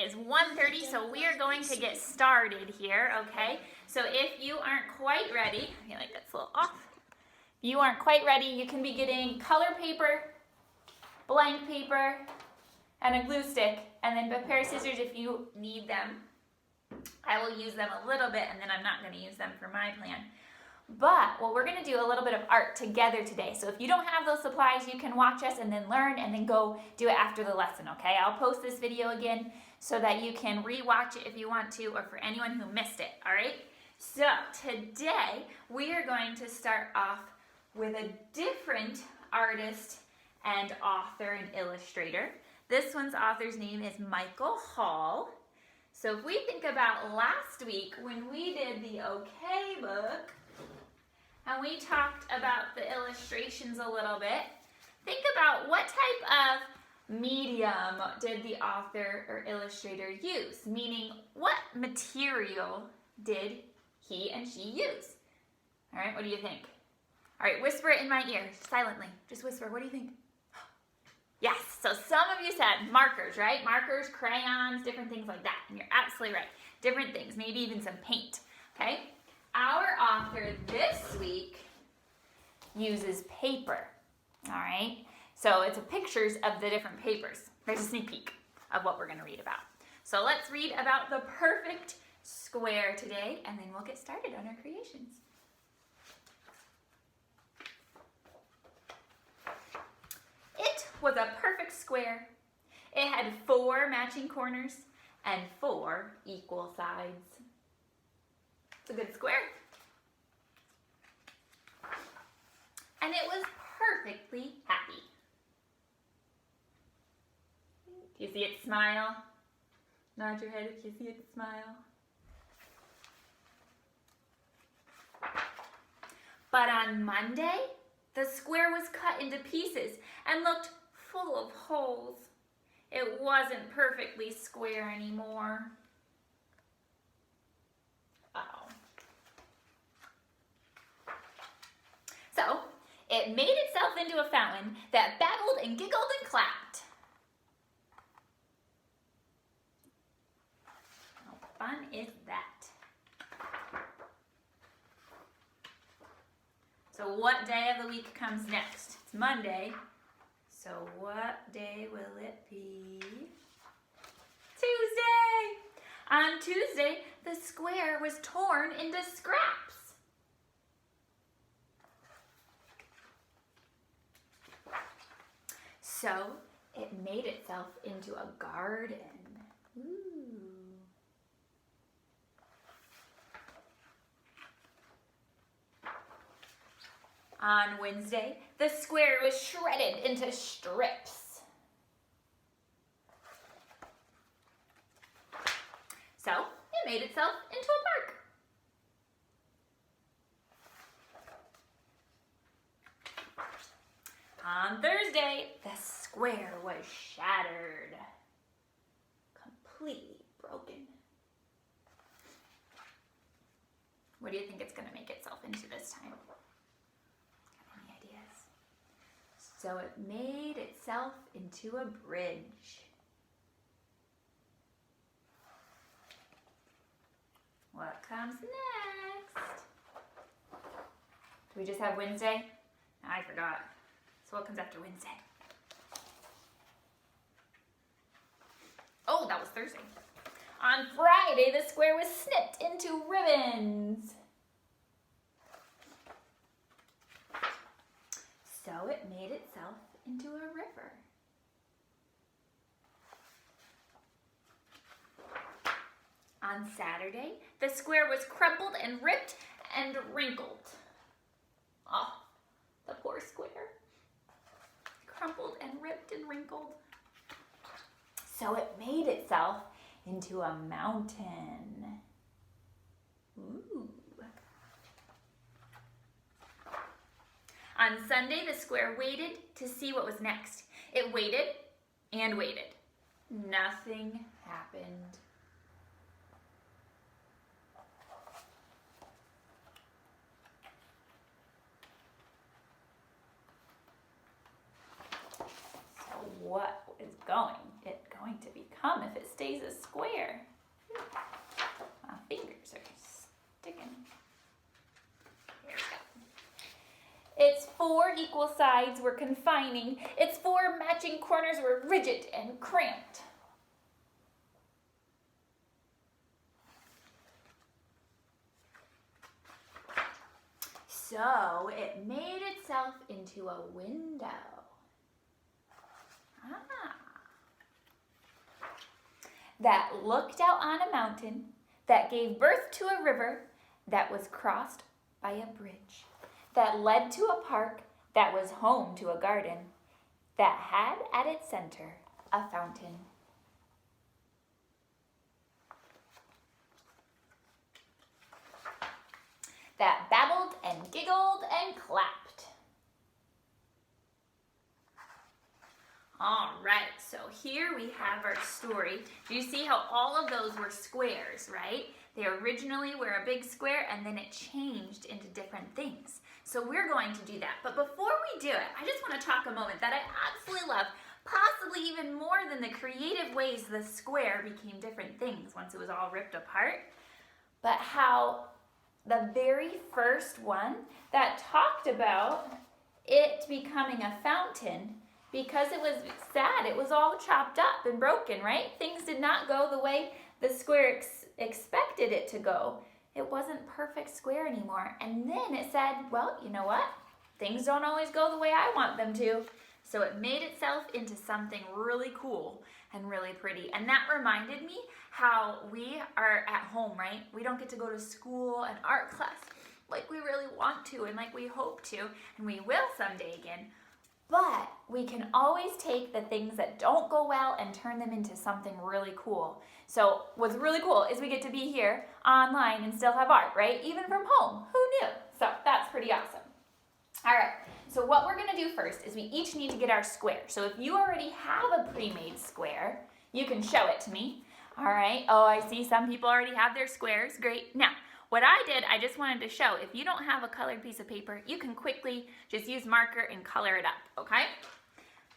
is 1:30, so we are going to get started here, okay? So if you aren't quite ready, I feel like that's a little off. If you aren't quite ready, you can be getting color paper, blank paper, and a glue stick, and then a pair of scissors if you need them. I will use them a little bit, and then I'm not going to use them for my plan. But what we're going to do a little bit of art together today. So if you don't have those supplies, you can watch us and then learn and then go do it after the lesson, okay? I'll post this video again so that you can re-watch it if you want to, or for anyone who missed it, all right? So today we are going to start off with a different artist and author and illustrator. This one's author's name is Michael Hall. So if we think about last week when we did the OK book, and we talked about the illustrations a little bit, think about what type of medium did the author or illustrator use? Meaning, what material did he and she use? All right, what do you think? All right, whisper it in my ear, silently. Just whisper, what do you think? Yes, so some of you said markers, right? Markers, crayons, different things like that. And you're absolutely right. Different things, maybe even some paint, okay? Our author this week uses paper, all right? So it's pictures of the different papers. There's a sneak peek of what we're going to read about. So let's read about the perfect square today, and then we'll get started on our creations. It was a perfect square. It had 4 matching corners and 4 equal sides. It's a good square. And it was perfectly happy. Do you see it smile? Nod your head if you see it smile. But on Monday, the square was cut into pieces and looked full of holes. It wasn't perfectly square anymore. Uh-oh. So, it made itself into a fountain that babbled and giggled and clapped. How fun is that? So what day of the week comes next? It's Monday. So what day will it be? Tuesday! On Tuesday, the square was torn into scraps. So it made itself into a garden. Ooh. On Wednesday, the square was shredded into strips. So it made itself into a park. On Thursday, the square was shattered, completely broken. What do you think it's going to make itself into this time? Got any ideas? So it made itself into a bridge. What comes next? Do we just have Wednesday? I forgot. So what comes after Wednesday? Oh, that was Thursday. On Friday, the square was snipped into ribbons. So it made itself into a river. On Saturday, the square was crumpled and ripped and wrinkled. Oh, the poor square. Crumpled and ripped and wrinkled. So it made itself into a mountain. Ooh. On Sunday, the square waited to see what was next. It waited and waited. Nothing happened. So what is it going to become if it stays a square. My fingers are sticking. There we go. Its 4 equal sides were confining. Its 4 matching corners were rigid and cramped. So it made itself into a window. That looked out on a mountain, that gave birth to a river, that was crossed by a bridge, that led to a park, that was home to a garden, that had at its center a fountain. That babbled and giggled and clapped. All right, so here we have our story. Do you see how all of those were squares, right? They originally were a big square and then it changed into different things. So we're going to do that. But before we do it, I just want to talk a moment that I absolutely love, possibly even more than the creative ways the square became different things once it was all ripped apart, but how the very first one that talked about it becoming a fountain, because it was sad, it was all chopped up and broken, right? Things did not go the way the square expected it to go. It wasn't perfect square anymore. And then it said, well, you know what? Things don't always go the way I want them to. So it made itself into something really cool and really pretty. And that reminded me how we are at home, right? We don't get to go to school and art class like we really want to and like we hope to, and we will someday again. But we can always take the things that don't go well and turn them into something really cool. So what's really cool is we get to be here online and still have art, right? Even from home. Who knew? So that's pretty awesome. All right, so what we're gonna do first is we each need to get our square. So if you already have a pre-made square, you can show it to me. All right, oh, I see some people already have their squares. Great. Now, what I did, I just wanted to show, if you don't have a colored piece of paper, you can quickly just use marker and color it up, okay?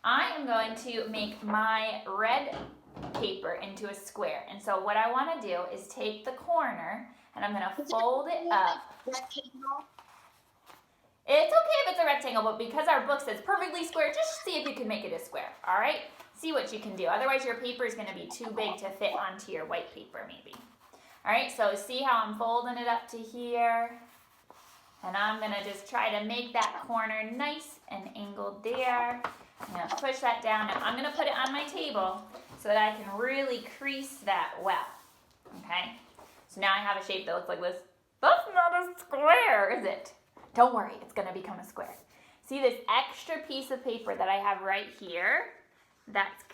I am going to make my red paper into a square. And so what I want to do is take the corner and I'm going to fold it up. Rectangle. It's okay if it's a rectangle, but because our book says perfectly square, just see if you can make it a square, all right? See what you can do. Otherwise, your paper is going to be too big to fit onto your white paper, maybe. All right, so see how I'm folding it up to here? And I'm going to just try to make that corner nice and angled there. I'm going to push that down. Now, I'm going to put it on my table so that I can really crease that well, okay? So now I have a shape that looks like this. That's not a square, is it? Don't worry, it's going to become a square. See this extra piece of paper that I have right here? That's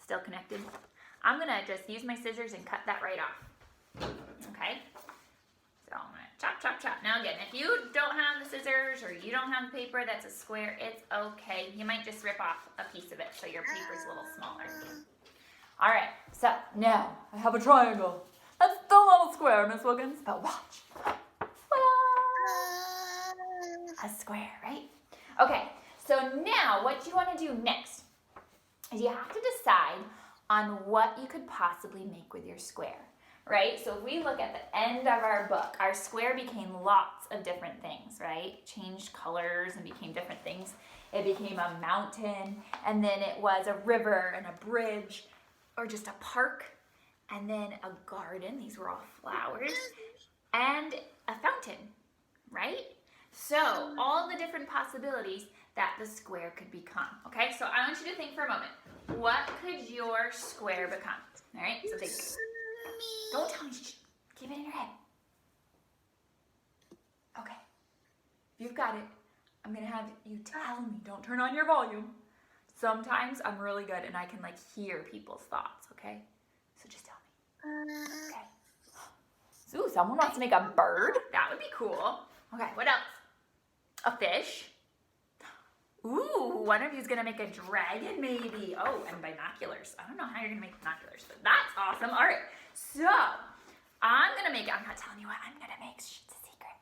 still connected. I'm going to just use my scissors and cut that right off. Okay, so I'm gonna chop, chop, chop. Now again, if you don't have the scissors or you don't have the paper that's a square, it's okay. You might just rip off a piece of it so your paper's a little smaller. All right, so now I have a triangle. That's still not a square, Miss Wilkins, but watch. A square, right? Okay, so now what you want to do next is you have to decide on what you could possibly make with your square. Right? So if we look at the end of our book, our square became lots of different things, right? Changed colors and became different things. It became a mountain, and then it was a river and a bridge, or just a park, and then a garden. These were all flowers, and a fountain, right? So all the different possibilities that the square could become, okay? So I want you to think for a moment. What could your square become? All right, so think. Don't tell me. Shh. Keep it in your head. Okay. If you've got it, I'm going to have you tell me. Don't turn on your volume. Sometimes I'm really good and I can like hear people's thoughts, okay? So just tell me. Okay. Ooh, someone wants to make a bird? That would be cool. Okay, what else? A fish. Ooh, one of you is going to make a dragon maybe. Oh, and binoculars. I don't know how you're going to make binoculars, but that's awesome. All right. So, I'm not telling you what I'm going to make. Shh, it's a secret.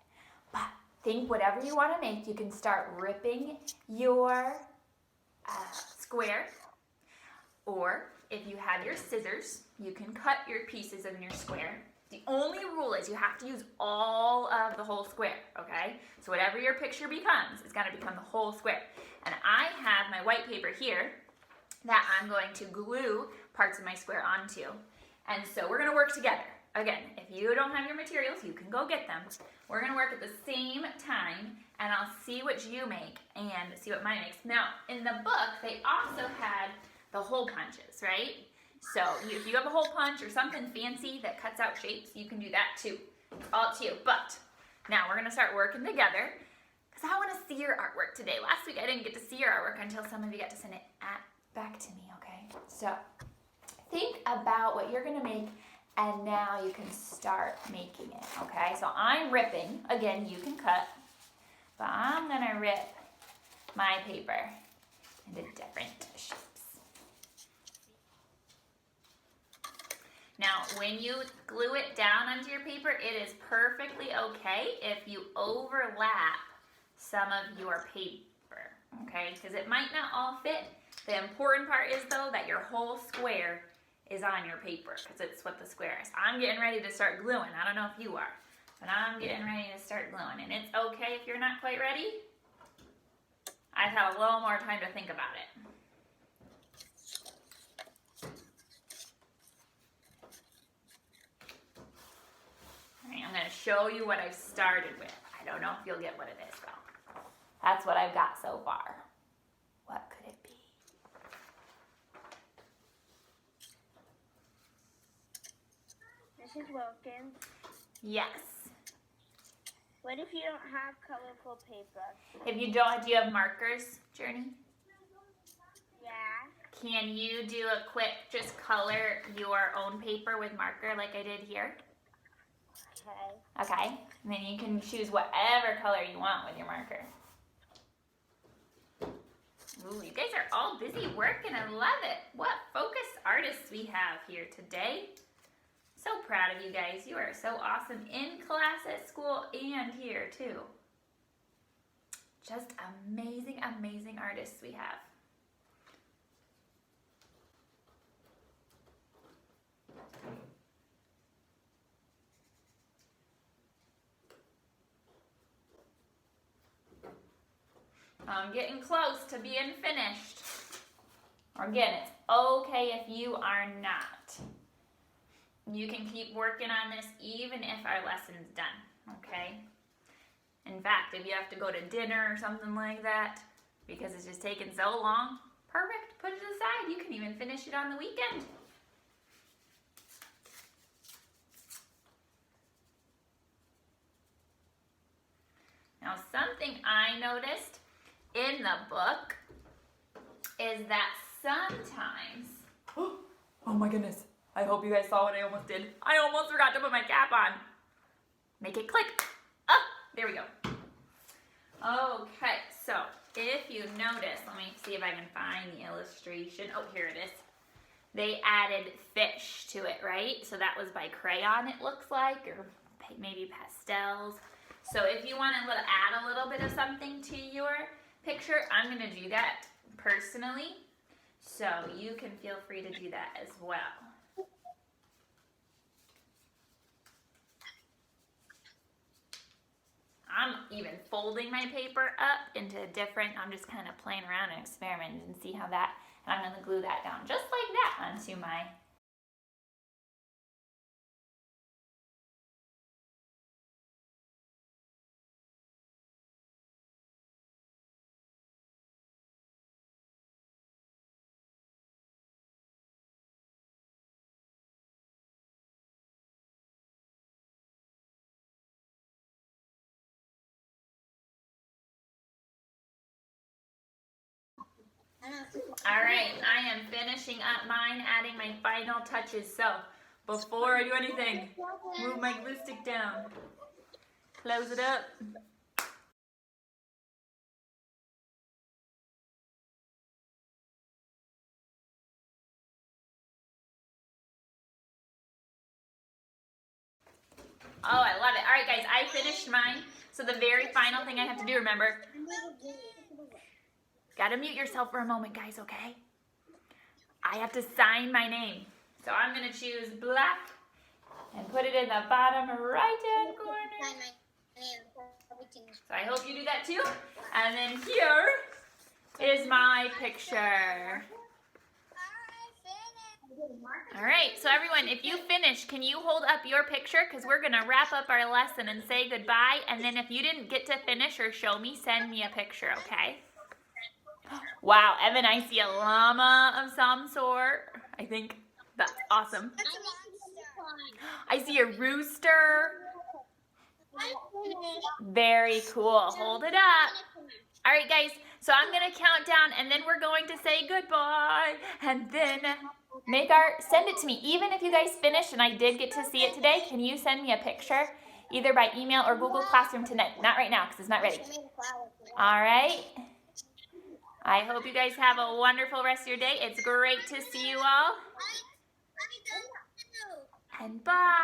But think whatever you want to make. You can start ripping your square, or if you have your scissors, you can cut your pieces in your square. The only rule is you have to use all of the whole square, okay? So whatever your picture becomes, it's gonna become the whole square. And I have my white paper here that I'm going to glue parts of my square onto. And so we're gonna work together. Again, if you don't have your materials, you can go get them. We're gonna work at the same time, and I'll see what you make and see what mine makes. Now, in the book, they also had the hole punches, right? So if you have a hole punch or something fancy that cuts out shapes, you can do that too. It's all up to you. But now we're gonna start working together because I wanna see your artwork today. Last week I didn't get to see your artwork until some of you got to send it back to me, okay? So think about what you're gonna make, and now you can start making it, okay? So I'm ripping, again, you can cut, but I'm gonna rip my paper into different shapes. Now, when you glue it down onto your paper, it is perfectly okay if you overlap some of your paper, okay? Because it might not all fit. The important part is, though, that your whole square is on your paper, because it's what the square is. I'm getting ready to start gluing. I don't know if you are, but I'm getting ready to start gluing. And it's okay if you're not quite ready. I've had a little more time to think about it. All right, I'm going to show you what I've started with. I don't know if you'll get what it is, though. That's what I've got so far. What could it be? Mrs. Wilkins, Yes. what if you don't have colorful paper? If you don't, do you have markers, Journey? Yeah. Can you do a quick, just color your own paper with marker like I did here? Okay. Okay, and then you can choose whatever color you want with your marker. Ooh, you guys are all busy working. I love it. What focused artists we have here today. So proud of you guys. You are so awesome in class, at school, and here too. Just amazing, amazing artists we have. I'm getting close to being finished. Again, it's okay if you are not. You can keep working on this even if our lesson's done, okay? In fact, if you have to go to dinner or something like that, because it's just taking so long, perfect, put it aside. You can even finish it on the weekend. Now, something I noticed in the book is that sometimes, oh my goodness, I hope you guys saw what I almost did. I almost forgot to put my cap on. Make it click. Oh, there we go. Okay, so if you notice, let me see if I can find the illustration. Oh, here it is. They added fish to it, right? So that was by crayon, it looks like, or maybe pastels. So if you want to add a little bit of something to your picture, I'm going to do that personally. So you can feel free to do that as well. I'm even folding my paper up into different, I'm just kind of playing around and experimenting and see how that, and I'm going to glue that down just like that onto my All right, I am finishing up mine, adding my final touches. So before I do anything, move my glue stick down, close it up. Oh, I love it. All right, guys, I finished mine. So the very final thing I have to do, remember, gotta mute yourself for a moment, guys, okay? I have to sign my name. So I'm gonna choose black and put it in the bottom right-hand corner. So I hope you do that too. And then here is my picture. All right, so everyone, if you finish, can you hold up your picture? Because we're gonna wrap up our lesson and say goodbye. And then if you didn't get to finish or show me, send me a picture, okay? Wow, Evan, I see a llama of some sort. I think that's awesome. I see a rooster. Very cool. Hold it up. All right, guys, so I'm going to count down, and then we're going to say goodbye, and then send it to me. Even if you guys finished and I did get to see it today, can you send me a picture, either by email or Google Classroom tonight? Not right now, because it's not ready. All right. I hope you guys have a wonderful rest of your day. It's great to see you all. And bye.